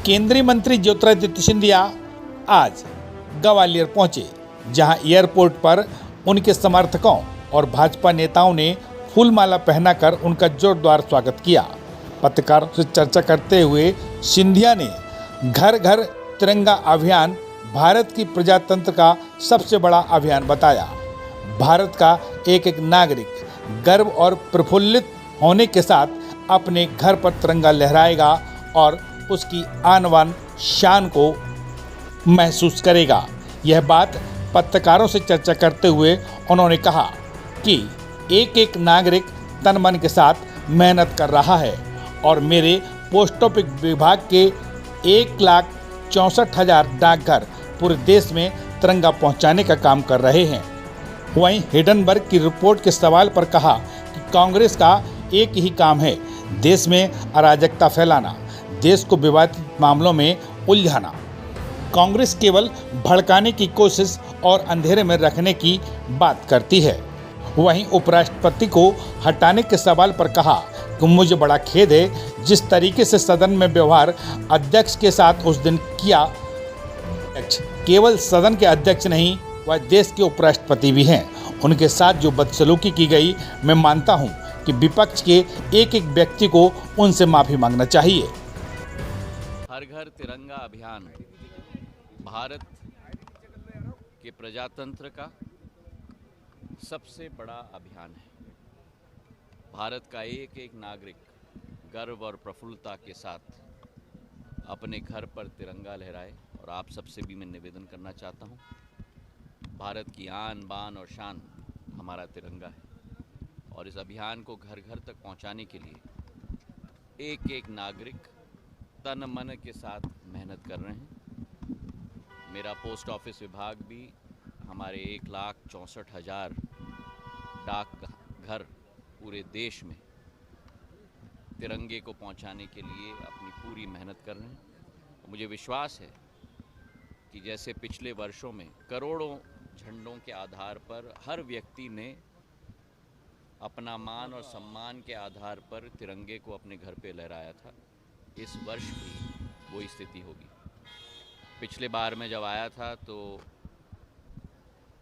केंद्रीय मंत्री ज्योतिरादित्य सिंधिया आज ग्वालियर पहुंचे, जहां एयरपोर्ट पर उनके समर्थकों और भाजपा नेताओं ने फूलमाला पहनाकर उनका जोरदार स्वागत किया। पत्रकारों से चर्चा करते हुए सिंधिया ने घर घर तिरंगा अभियान भारत की प्रजातंत्र का सबसे बड़ा अभियान बताया। भारत का एक एक नागरिक गर्व और प्रफुल्लित होने के साथ अपने घर पर तिरंगा लहराएगा और उसकी आन बान शान को महसूस करेगा। यह बात पत्रकारों से चर्चा करते हुए उन्होंने कहा कि एक एक नागरिक तन मन के साथ मेहनत कर रहा है और मेरे पोस्ट ऑफिस विभाग के 1,64,000 डाकघर पूरे देश में तिरंगा पहुंचाने का काम कर रहे हैं। वहीं हिडनबर्ग की रिपोर्ट के सवाल पर कहा कि कांग्रेस का एक ही काम है, देश में अराजकता फैलाना, देश को विवादित मामलों में उलझाना। कांग्रेस केवल भड़काने की कोशिश और अंधेरे में रखने की बात करती है। वहीं उपराष्ट्रपति को हटाने के सवाल पर कहा कि मुझे बड़ा खेद है जिस तरीके से सदन में व्यवहार अध्यक्ष के साथ उस दिन किया। केवल सदन के अध्यक्ष नहीं, वह देश के उपराष्ट्रपति भी हैं। उनके साथ जो बदसलूकी की गई, मैं मानता हूं कि विपक्ष के एक एक व्यक्ति को उनसे माफी मांगना चाहिए। हर घर तिरंगा अभियान भारत के प्रजातंत्र का सबसे बड़ा अभियान है। भारत का एक एक नागरिक गर्व और प्रफुल्लता के साथ अपने घर पर तिरंगा लहराए और आप सबसे भी मैं निवेदन करना चाहता हूँ, भारत की आन बान और शान हमारा तिरंगा है और इस अभियान को घर घर तक पहुँचाने के लिए एक एक नागरिक तन मन के साथ मेहनत कर रहे हैं। मेरा पोस्ट ऑफिस विभाग भी हमारे 1,64,000 डाक घर पूरे देश में तिरंगे को पहुंचाने के लिए अपनी पूरी मेहनत कर रहे हैं। मुझे विश्वास है कि जैसे पिछले वर्षों में करोड़ों झंडों के आधार पर हर व्यक्ति ने अपना मान और सम्मान के आधार पर तिरंगे को अपने घर पे लहराया था, इस वर्ष भी वही स्थिति होगी। पिछले बार मैं जब आया था तो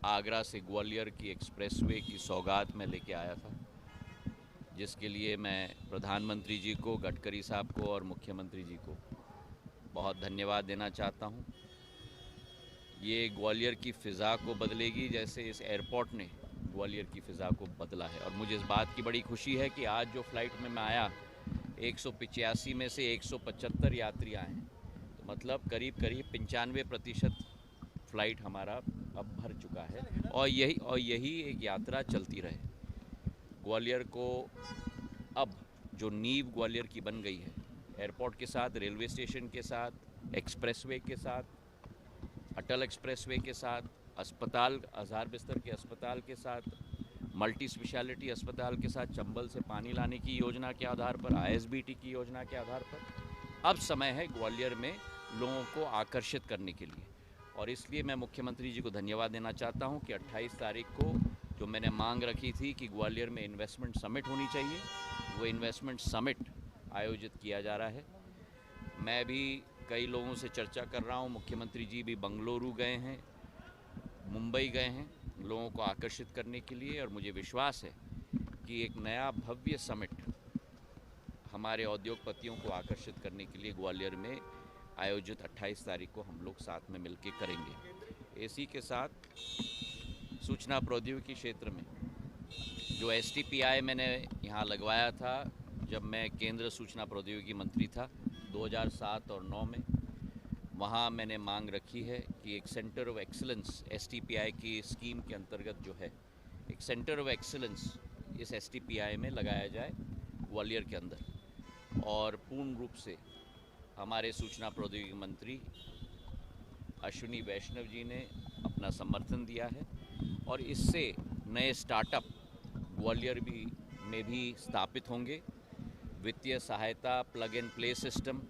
आगरा से ग्वालियर की एक्सप्रेसवे की सौगात में लेके आया था, जिसके लिए मैं प्रधानमंत्री जी को, गडकरी साहब को और मुख्यमंत्री जी को बहुत धन्यवाद देना चाहता हूं। ये ग्वालियर की फ़िज़ा को बदलेगी जैसे इस एयरपोर्ट ने ग्वालियर की फ़िज़ा को बदला है। और मुझे इस बात की बड़ी खुशी है कि आज जो फ़्लाइट में मैं आया 185 में से 175 यात्री आए हैं, तो मतलब करीब 95% फ़्लाइट हमारा अब भर चुका है और यही एक यात्रा चलती रहे। ग्वालियर को अब जो नींव ग्वालियर की बन गई है, एयरपोर्ट के साथ, रेलवे स्टेशन के साथ, एक्सप्रेसवे के साथ, अटल एक्सप्रेसवे के साथ, अस्पताल, 1000 बिस्तर के अस्पताल के साथ, मल्टी स्पेशलिटी अस्पताल के साथ, चंबल से पानी लाने की योजना के आधार पर, ISBT की योजना के आधार पर अब समय है ग्वालियर में लोगों को आकर्षित करने के लिए। और इसलिए मैं मुख्यमंत्री जी को धन्यवाद देना चाहता हूं कि 28 तारीख को जो मैंने मांग रखी थी कि ग्वालियर में इन्वेस्टमेंट समिट होनी चाहिए, वो इन्वेस्टमेंट समिट आयोजित किया जा रहा है। मैं भी कई लोगों से चर्चा कर रहा हूं, मुख्यमंत्री जी भी बंगलुरु गए हैं, मुंबई गए हैं लोगों को आकर्षित करने के लिए। और मुझे विश्वास है कि एक नया भव्य समिट हमारे उद्योगपतियों को आकर्षित करने के लिए ग्वालियर में आयोजित 28 तारीख को हम लोग साथ में मिलकर करेंगे। इसी के साथ सूचना प्रौद्योगिकी क्षेत्र में जो STPI मैंने यहाँ लगवाया था जब मैं केंद्र सूचना प्रौद्योगिकी मंत्री था 2007 और 9 में, वहाँ मैंने मांग रखी है कि एक सेंटर ऑफ एक्सीलेंस STPI की स्कीम के अंतर्गत जो है एक सेंटर ऑफ एक्सीलेंस इस STPI में लगाया जाए ग्वालियर के अंदर। और पूर्ण रूप से हमारे सूचना प्रौद्योगिकी मंत्री अश्विनी वैष्णव जी ने अपना समर्थन दिया है और इससे नए स्टार्टअप ग्वालियर में भी स्थापित होंगे। वित्तीय सहायता, प्लग एंड प्ले सिस्टम,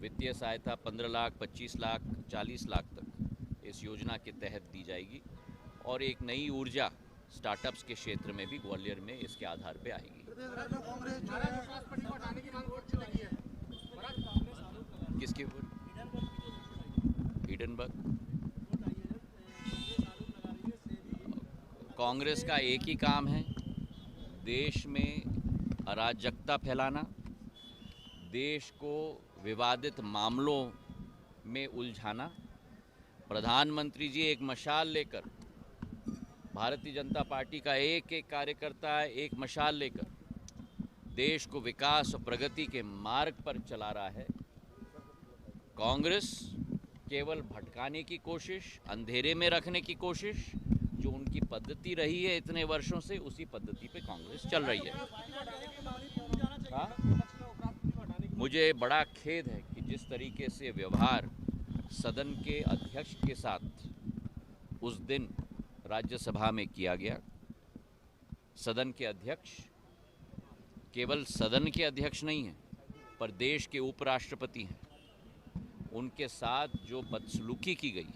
वित्तीय सहायता 15 लाख, 25 लाख, 40 लाख तक इस योजना के तहत दी जाएगी और एक नई ऊर्जा स्टार्टअप्स के क्षेत्र में भी ग्वालियर में इसके आधार पे आएगी। किसके ऊपर? हिडनबर्ग। कांग्रेस का एक ही काम है, देश में अराजकता फैलाना, देश को विवादित मामलों में उलझाना। प्रधानमंत्री जी एक मशाल लेकर, भारतीय जनता पार्टी का एक एक कार्यकर्ता एक मशाल लेकर देश को विकास और प्रगति के मार्ग पर चला रहा है। कांग्रेस केवल भटकाने की कोशिश, अंधेरे में रखने की कोशिश, जो उनकी पद्धति रही है इतने वर्षों से, उसी पद्धति पे कांग्रेस चल रही है। मुझे बड़ा खेद है कि जिस तरीके से व्यवहार सदन के अध्यक्ष के साथ उस दिन राज्यसभा में किया गया। सदन के अध्यक्ष केवल सदन के अध्यक्ष नहीं हैं, पर देश के उपराष्ट्रपति हैं। उनके साथ जो बदसलूकी की गई,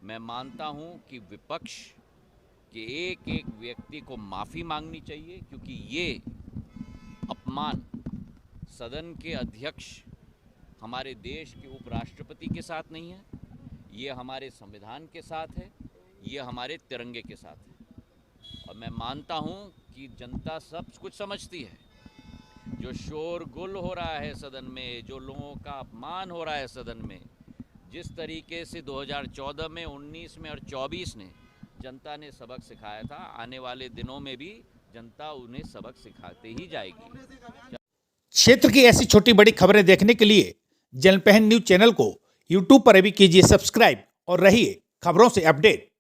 मैं मानता हूं कि विपक्ष के एक एक व्यक्ति को माफ़ी मांगनी चाहिए, क्योंकि ये अपमान सदन के अध्यक्ष हमारे देश के उपराष्ट्रपति के साथ नहीं है, ये हमारे संविधान के साथ है, ये हमारे तिरंगे के साथ है। और मैं मानता हूं कि जनता सब कुछ समझती है। जो शोरगुल हो रहा है सदन में, जो लोगों का अपमान हो रहा है सदन में, जिस तरीके से 2014 में, 19 में और 24 ने जनता ने सबक सिखाया था, आने वाले दिनों में भी जनता उन्हें सबक सिखाते ही जाएगी। क्षेत्र की ऐसी छोटी बड़ी खबरें देखने के लिए जनपहन न्यूज चैनल को यूट्यूब पर अभी कीजिए सब्सक्राइब और रहिए खबरों से अपडेट।